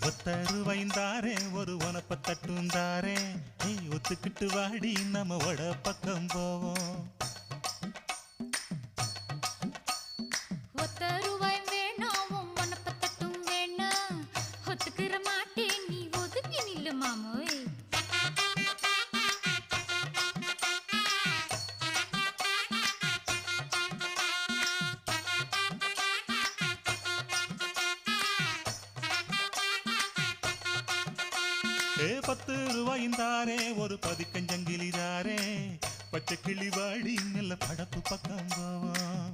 ஒத்தருவைந்தாரே ஒரு உனப்ப தட்டுந்தாரே ஒத்துக்கிட்டு வாடி நம்ம வட பக்கம் போவோம். ஒத்தருவாய் வேணாம் உனப்ப தட்டும் வேணா ஒத்துக்கிற மாட்டேன் நீ ஒதுங்கி நில்லு மாமோய். ₹10 ஒரு பதிக்கஞ்சங்கிலிதாரே பச்சை கிளி வாடி நல்ல படப்பு பக்கம் போவோம்.